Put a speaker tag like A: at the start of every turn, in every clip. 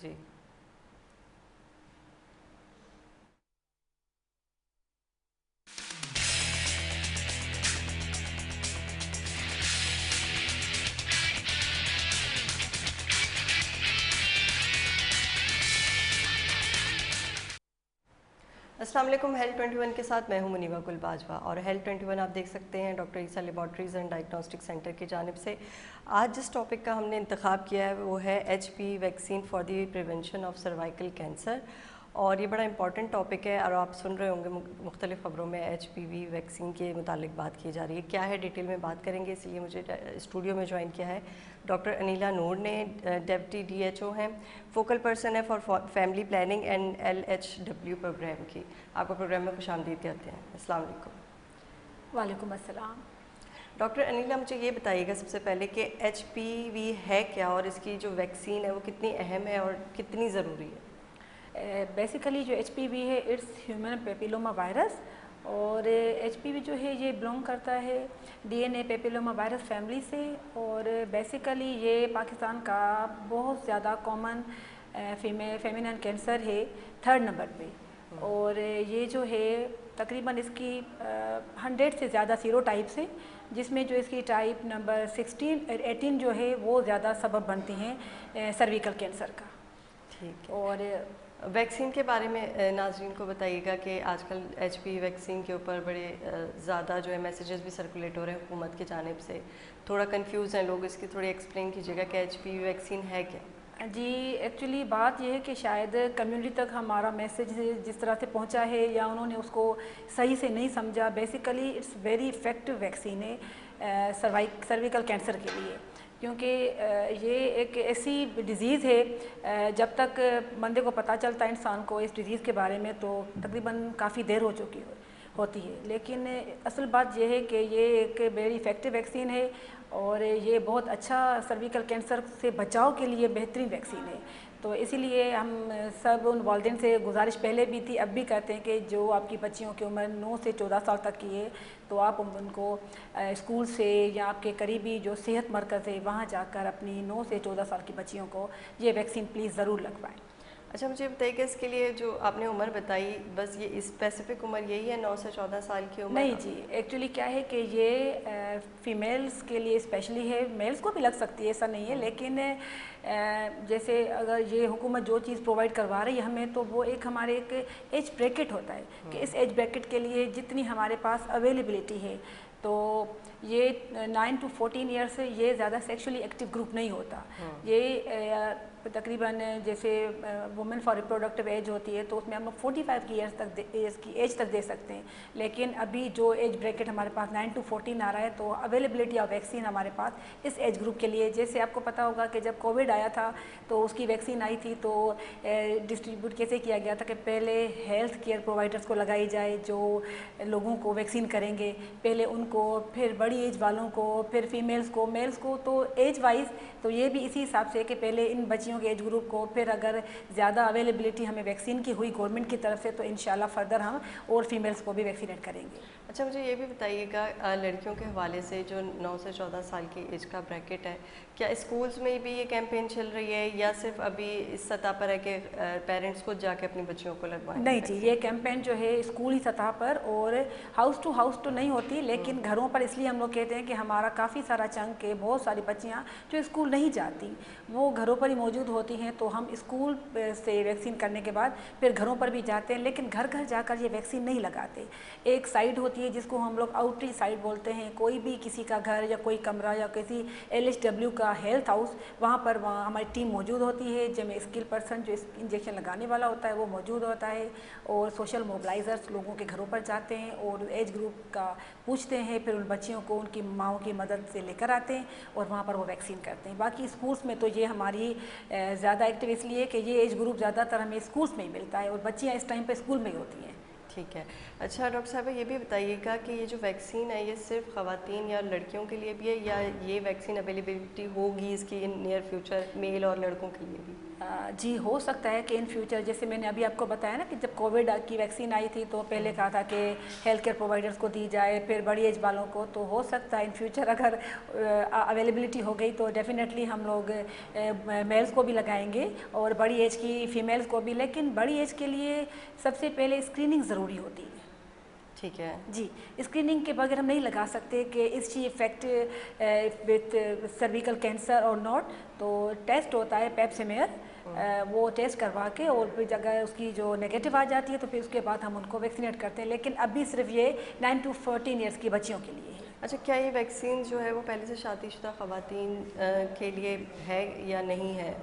A: जी। अस्सलाम वालेकुम। हेल्थ 21 के साथ मैं हूं मुनीबा गुल बाजवा और हेल्थ 21 आप देख सकते हैं doctor Isa laboratories and diagnostic centre की जानिब से। आज जिस टॉपिक का हमने इंतखाब किया है वो है HPV vaccine for the prevention of cervical cancer, और ये बड़ा इंपॉर्टेंट टॉपिक है और आप सुन रहे होंगे मुख्तलिफ़ ख़बरों में HPV वैक्सीन के मुतालिक बात की जा रही है। क्या है डिटेल में बात करेंगे, इसलिए मुझे स्टूडियो में ज्वाइन किया है डॉक्टर अनीला नूर ने, डेप्टी DHO हैं, फोकल पर्सन है for family planning and LHW program की। आपको प्रोग्राम में खुशामदीद कहते हैं। अस्सलाम वालेकुम।
B: वालेकुम अस्सलाम।
A: डॉक्टर अनीला, मुझे ये बताइएगा सबसे पहले कि HPV है क्या और इसकी जो वैक्सीन है वो कितनी अहम है और कितनी ज़रूरी है?
B: बेसिकली जो HPV है इट्स ह्यूमन पेपिलोमा वायरस, और HPV जो है ये बिलोंग करता है DNA पेपिलोमा वायरस फैमिली से, और बेसिकली ये पाकिस्तान का बहुत ज़्यादा कॉमन फेमिनिन कैंसर है, 3rd नंबर पे। और ये जो है तकरीबन इसकी 100 से ज़्यादा सीरोटाइप्स हैं, जिसमें जो इसकी टाइप नंबर 16 और 18 जो है वो ज़्यादा सबब बनती हैं सर्विकल कैंसर का।
A: ठीक है।
B: और
A: वैक्सीन के बारे में नाज़रीन को बताइएगा कि आजकल HPV वैक्सीन के ऊपर बड़े ज़्यादा जो है मैसेजेस भी सर्कुलेट हो रहे हैं हुकूमत की जानिब से। थोड़ा कंफ्यूज हैं लोग, इसकी थोड़ी एक्सप्लेन कीजिएगा कि HPV वैक्सीन है क्या?
B: जी, एक्चुअली बात यह है कि शायद कम्युनिटी तक हमारा मैसेज जिस तरह से पहुंचा है या उन्होंने उसको सही से नहीं समझा। Basically it's very effective vaccine है सर्विकल कैंसर के लिए, क्योंकि ये एक ऐसी डिज़ीज़ है जब तक बंदे को पता चलता है इंसान को इस डिज़ीज़ के बारे में तो तकरीबन काफ़ी देर हो चुकी होती है। लेकिन असल बात यह है कि ये एक वेरी इफ़ेक्टिव वैक्सीन है और ये बहुत अच्छा सर्विकल कैंसर से बचाव के लिए बेहतरीन वैक्सीन है। तो इसीलिए हम सब उन वालिदैन से गुजारिश पहले भी थी, अब भी कहते हैं कि जो आपकी बच्चियों की उम्र 9 से 14 साल तक की है तो आप उनको स्कूल से या आपके करीबी जो सेहत मरकज़ है वहाँ जाकर अपनी 9 से 14 साल की बच्चियों को ये वैक्सीन प्लीज़ ज़रूर लगवाएं। अच्छा,
A: मुझे बताइए कि इसके लिए जो आपने उम्र बताई, बस ये स्पेसिफिक उम्र यही है 9 से 14 साल की उम्र?
B: नहीं जी, एक्चुअली क्या है कि ये फ़ीमेल्स के लिए स्पेशली है, मेल्स को भी लग सकती है, ऐसा नहीं है। लेकिन जैसे अगर ये हुकूमत जो चीज़ प्रोवाइड करवा रही है हमें, तो वो एक हमारे एक एज ब्रैकेट होता है कि इस एज ब्रैकेट के लिए जितनी हमारे पास अवेलेबिलिटी है, तो ये 9 to 14 ईयर्स से ये ज़्यादा सेक्सुअली एक्टिव ग्रुप नहीं होता। ये तकरीबन जैसे वुमेन फॉर रिप्रोडक्टिव एज होती है तो उसमें हम लोग 45 की एज तक दे सकते हैं। लेकिन अभी जो एज ब्रैकेट हमारे पास 9 to 14 आ रहा है, तो अवेलेबिलिटी ऑफ वैक्सीन हमारे पास इस एज ग्रुप के लिए, जैसे आपको पता होगा कि जब कोविड आया था तो उसकी वैक्सीन आई थी तो डिस्ट्रीब्यूट कैसे किया गया था कि पहले हेल्थ केयर प्रोवाइडर्स को लगाई जाए जो लोगों को वैक्सीन करेंगे, पहले उनको, फिर बड़ी एज वालों को, फिर फीमेल्स को, मेल्स को, तो एज वाइज तो ये भी इसी हिसाब से कि पहले इन बच्चियों के एज ग्रुप को, फिर अगर ज़्यादा अवेलेबिलिटी हमें वैक्सीन की हुई गवर्नमेंट की तरफ से तो इंशाल्लाह फर्दर हम और फीमेल्स को भी वैक्सीनेट करेंगे।
A: अच्छा, मुझे ये भी बताइएगा लड़कियों के हवाले से जो 9 से 14 साल की एज का ब्रैकेट है, क्या स्कूल्स में भी ये कैंपेन चल रही है या सिर्फ अभी इस सतह पर है कि पेरेंट्स खुद जाके अपनी बच्चियों को लगवाएं?
B: नहीं जी, ये कैंपेन जो है स्कूली सतह पर और हाउस टू हाउस तो नहीं होती, लेकिन घरों पर इसलिए हम लोग कहते हैं कि हमारा काफ़ी सारा चंक है, बहुत सारी बच्चियाँ जो स्कूल नहीं जाती वो घरों पर ही मौजूद होती हैं, तो हम स्कूल से वैक्सीन करने के बाद फिर घरों पर भी जाते हैं, लेकिन घर घर जाकर ये वैक्सीन नहीं लगाते। एक साइड होती है जिसको हम लोग आउटरीच साइड बोलते हैं, कोई भी किसी का घर या कोई कमरा या किसी LHW का हेल्थ हाउस, वहाँ हमारी टीम मौजूद होती है, जिसमें स्किल पर्सन जो इंजेक्शन लगाने वाला होता है वो मौजूद होता है, और सोशल मोबिलाइजर्स लोगों के घरों पर जाते हैं और एज ग्रुप का पूछते हैं, फिर उन बच्चियों को उनकी माओं की मदद से लेकर आते हैं और वहाँ पर वो वैक्सीन करते हैं। बाकी स्कूल्स में तो ये हमारी ज़्यादा एक्टिव इसलिए कि ये एज ग्रुप ज़्यादातर हमें स्कूल्स में ही मिलता है और बच्चियाँ इस टाइम पर स्कूल में ही होती हैं।
A: ठीक है। अच्छा डॉक्टर साहब ये भी बताइएगा कि ये जो वैक्सीन है ये सिर्फ ख़वातीन या लड़कियों के लिए भी है, या ये वैक्सीन अवेलेबिलिटी होगी इसकी इन नियर फ्यूचर मेल और लड़कों के लिए भी?
B: जी हो सकता है कि इन फ्यूचर, जैसे मैंने अभी आपको बताया ना कि जब कोविड की वैक्सीन आई थी तो पहले कहा था कि हेल्थ केयर प्रोवाइडर्स को दी जाए, फिर बड़ी एज वालों को, तो हो सकता है इन फ्यूचर अगर अवेलेबिलिटी हो गई तो डेफिनेटली हम लोग मेल्स को भी लगाएंगे और बड़ी एज की फीमेल्स को भी। लेकिन बड़ी एज के लिए सबसे पहले स्क्रीनिंग ज़रूरी होती है।
A: ठीक है जी।
B: स्क्रीनिंग के बगैर हम नहीं लगा सकते कि इसकी इफेक्ट विथ सर्विकल कैंसर और नॉट। तो टेस्ट होता है पेप्सिमेयर, वो टेस्ट करवा के, और फिर अगर उसकी जो नेगेटिव आ जाती है तो फिर उसके बाद हम उनको वैक्सीनेट करते हैं। लेकिन अभी सिर्फ ये 9 to 14 ईयर्स की बच्चियों के लिए है।
A: अच्छा, क्या ये वैक्सीन जो है वो पहले से शादीशुदा ख़वातीन के लिए है या नहीं है?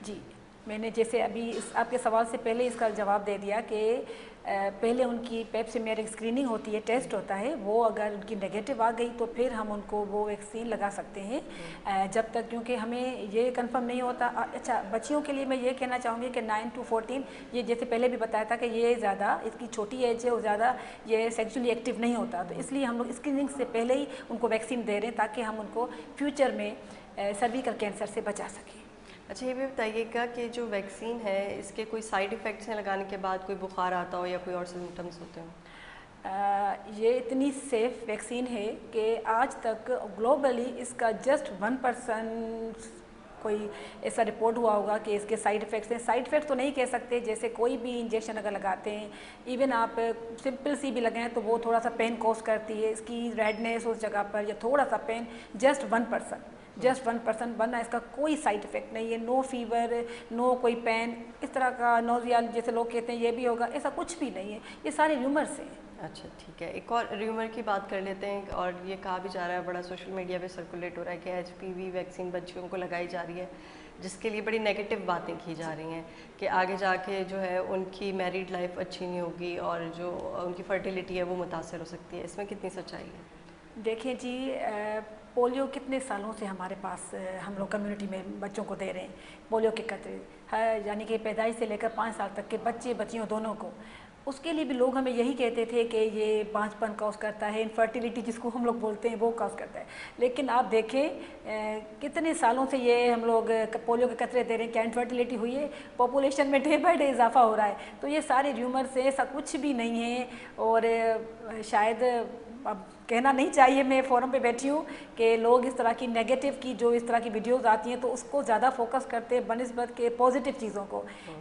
B: जी, मैंने जैसे अभी आपके सवाल से पहले इसका जवाब दे दिया कि पहले उनकी पेप्सिमेयर स्क्रीनिंग होती है, टेस्ट होता है, वो अगर उनकी नेगेटिव आ गई तो फिर हम उनको वो वैक्सीन लगा सकते हैं जब तक, क्योंकि हमें ये कंफर्म नहीं होता। अच्छा, बच्चियों के लिए मैं ये कहना चाहूँगी कि 9 to 14, ये जैसे पहले भी बताया था कि ये ज़्यादा इसकी छोटी एज है और ज़्यादा ये सेक्सुअली एक्टिव नहीं होता, तो इसलिए हम लोग स्क्रीनिंग से पहले ही उनको वैक्सीन दे रहे हैं ताकि हम उनको फ्यूचर में सर्विकल कैंसर से बचा सकें।
A: अच्छा, ये भी बताइएगा कि जो वैक्सीन है इसके कोई साइड इफ़ेक्ट्स हैं लगाने के बाद, कोई बुखार आता हो या कोई और सिम्टम्स होते हो?
B: ये इतनी सेफ वैक्सीन है कि आज तक ग्लोबली इसका जस्ट 1% कोई ऐसा रिपोर्ट हुआ होगा कि इसके साइड इफ़ेक्ट्स हैं। साइड इफ़ेक्ट तो नहीं कह सकते, जैसे कोई भी इंजेक्शन अगर लगाते हैं, इवन आप सिंपल सी भी लगाएं तो वो थोड़ा सा पेन कॉज करती है, इसकी रेडनेस उस जगह पर या थोड़ा सा पेन, जस्ट 1%, वरना इसका कोई साइड इफ़ेक्ट नहीं है। नो फीवर, नो कोई पेन, इस तरह का नोजिया जैसे लोग कहते हैं ये भी होगा, ऐसा कुछ भी नहीं है, ये सारे र्यूमर्स हैं।
A: अच्छा ठीक है, एक और र्यूमर की बात कर लेते हैं, और ये कहा भी जा रहा है, बड़ा सोशल मीडिया पे सर्कुलेट हो रहा है कि HPV वैक्सीन बच्चियों को लगाई जा रही है, जिसके लिए बड़ी नेगेटिव बातें की जा रही हैं कि आगे जाके जो है उनकी मैरिड लाइफ अच्छी नहीं होगी और जो उनकी फर्टिलिटी है वो मुतासर हो सकती है। इसमें कितनी सच्चाई है?
B: देखिए जी, पोलियो कितने सालों से हमारे पास हम लोग कम्युनिटी में बच्चों को दे रहे हैं पोलियो के कतरे, यानी कि पैदाइश से लेकर 5 साल तक के बच्चे बच्चियों दोनों को। उसके लिए भी लोग हमें यही कहते थे कि ये बांझपन कॉज करता है, इनफर्टिलिटी जिसको हम लोग बोलते हैं वो कॉज करता है। लेकिन आप देखें कितने सालों से ये हम लोग पोलियो के कतरे दे रहे हैं, क्या इनफर्टिलिटी हुई है? पॉपुलेशन में डे बाय डे इजाफा हो रहा है। तो ये सारे र्यूमर से ऐसा कुछ भी नहीं है, और शायद अब कहना नहीं चाहिए, मैं फोरम पे बैठी हूँ कि लोग इस तरह की नेगेटिव की जो इस तरह की वीडियोस आती हैं तो उसको ज़्यादा फोकस करते हैं बनिस्बत के पॉजिटिव चीज़ों को।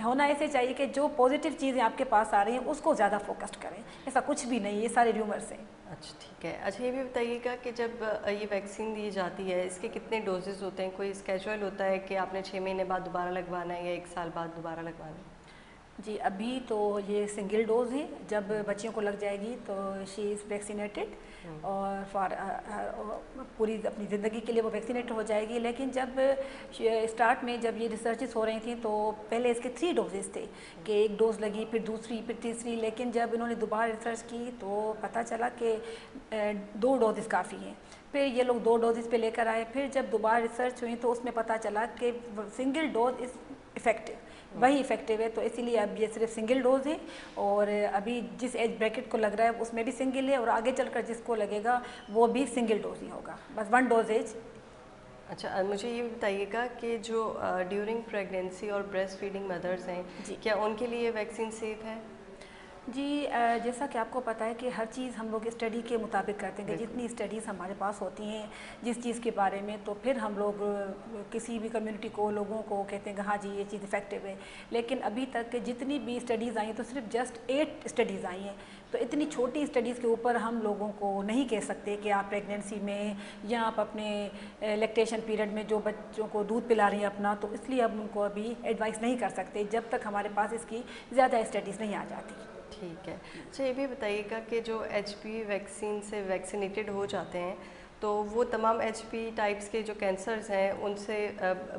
B: होना ऐसे चाहिए कि जो पॉजिटिव चीज़ें आपके पास आ रही हैं उसको ज़्यादा फोकस करें, ऐसा कुछ भी नहीं, ये सारे र्यूमर्स हैं।
A: अच्छा ठीक है। अच्छा, ये भी बताइएगा कि जब ये वैक्सीन दी जाती है इसके कितने डोजेज़ होते हैं? कोई स्केजुअल होता है कि आपने 6 महीने बाद दोबारा लगवाना है या 1 साल बाद दोबारा लगवाना है?
B: जी, अभी तो ये सिंगल डोज है, जब बच्चियों को लग जाएगी तो शी इज़ वैक्सीनेटेड और फॉर पूरी अपनी ज़िंदगी के लिए वो वैक्सीनेट हो जाएगी। लेकिन जब स्टार्ट में जब ये रिसर्चेस हो रही थी तो पहले इसके 3 डोजेस थे कि 1 डोज लगी, फिर दूसरी, फिर तीसरी। लेकिन जब इन्होंने दोबारा रिसर्च की तो पता चला कि 2 डोजेस काफ़ी हैं। फिर ये लोग 2 डोजेस पे लेकर आए। फिर जब दोबारा रिसर्च हुई तो उसमें पता चला कि सिंगल डोज इज़ इफ़ेक्टिव, वही इफेक्टिव है। तो इसीलिए अब ये सिर्फ सिंगल डोज है, और अभी जिस एज ब्रैकेट को लग रहा है उसमें भी सिंगल है, और आगे चलकर जिसको लगेगा वो भी सिंगल डोज ही होगा, बस 1 डोज एज।
A: अच्छा, मुझे ये बताइएगा कि जो ड्यूरिंग प्रेगनेंसी और ब्रेस्ट फीडिंग मदर्स हैं, क्या उनके लिए वैक्सीन सेफ है?
B: जी, जैसा कि आपको पता है कि हर चीज़ हम लोग स्टडी के मुताबिक करते हैं कि जितनी स्टडीज़ हमारे पास होती हैं जिस चीज़ के बारे में, तो फिर हम लोग किसी भी कम्युनिटी को, लोगों को कहते हैं कि हाँ जी ये चीज़ इफ़ेक्टिव है। लेकिन अभी तक जितनी भी स्टडीज़ आई हैं तो सिर्फ जस्ट 8 स्टडीज़ आई हैं। तो इतनी छोटी स्टडीज़ के ऊपर हम लोगों को नहीं कह सकते कि आप प्रेगनेंसी में या आप अपने लैक्टेशन पीरियड में जो बच्चों को दूध पिला रही हैं अपना, तो इसलिए अब उनको अभी एडवाइस नहीं कर सकते जब तक हमारे पास इसकी ज़्यादा स्टडीज़ नहीं आ जाती।
A: ठीक है। अच्छा, ये भी बताइएगा कि जो HPV वैक्सीन से वैक्सीनेटेड हो जाते हैं तो वो तमाम HPV टाइप्स के जो कैंसर्स हैं उनसे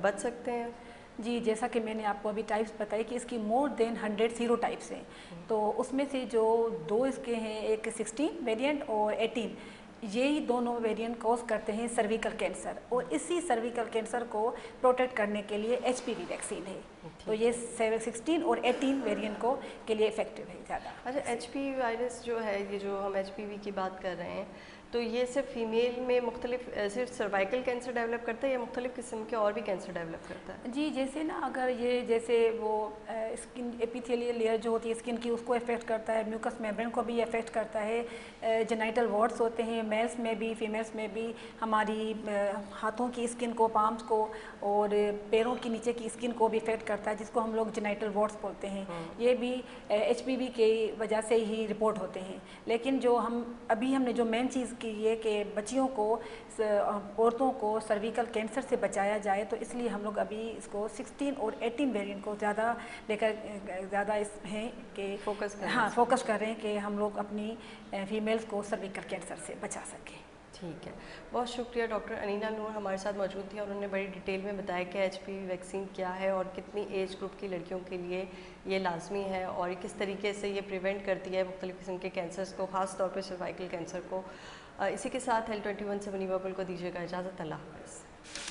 A: बच सकते हैं?
B: जी, जैसा कि मैंने आपको अभी टाइप्स बताई कि इसकी मोर देन 100 सीरो टाइप्स हैं। तो उसमें से जो 2 इसके हैं, एक 16 वेरिएंट और 18, यही दोनों वेरिएंट कॉज करते हैं सर्विकल कैंसर, और इसी सर्विकल कैंसर को प्रोटेक्ट करने के लिए HPV वैक्सीन है। तो ये 16 और 18 वेरिएंट को के लिए इफेक्टिव है ज़्यादा।
A: अच्छा, HPV वायरस जो है, ये जो हम HPV की बात कर रहे हैं, तो ये सिर्फ फीमेल में मुख्तलिफ सिर्फ सर्वाइकल कैंसर डेवलप करता है या मुख्तलिफ किस्म के और भी कैंसर डेवलप करता है?
B: जी, जैसे ना अगर ये जैसे वो स्किन एपिथेलियल लेयर जो होती है स्किन की, उसको इफेक्ट करता है, म्यूकस मेम्ब्रेन को भी इफेक्ट करता है, जेनाइटल वार्ड्स होते हैं मेल्स में भी फीमेल्स में भी, हमारी हाथों की स्किन को, पाम्स को और पैरों की नीचे की स्किन को भी इफेक्ट करता है, जिसको हम लोग जेनाइटल वार्ड्स बोलते हैं। ये भी HPV की वजह से ही रिपोर्ट होते हैं। लेकिन जो हमने जो मेन चीज़ की है कि बच्चियों को, औरतों को सर्विकल कैंसर से बचाया जाए, तो इसलिए हम लोग अभी इसको 16 और 18 वेरिएंट को ज़्यादा लेकर ज़्यादा इस हैं कि फोकस कर रहे हैं कि हम लोग अपनी फीमेल्स को सर्विकल कैंसर से बचा सकें।
A: ठीक है, बहुत शुक्रिया। डॉक्टर अनीना नूर हमारे साथ मौजूद थी और उन्होंने बड़ी डिटेल में बताया कि HPV वैक्सीन क्या है और कितनी एज ग्रुप की लड़कियों के लिए ये लाजमी है और किस तरीके से ये प्रिवेंट करती है मुख्तलिफ़ किस्म के कैंसर्स को, ख़ास तौर पर सर्वाइकल कैंसर को। इसी के साथ Health 21 से मुनीबा गुल को दीजिएगा इजाज़त। अल्लाह हाफ़िज़।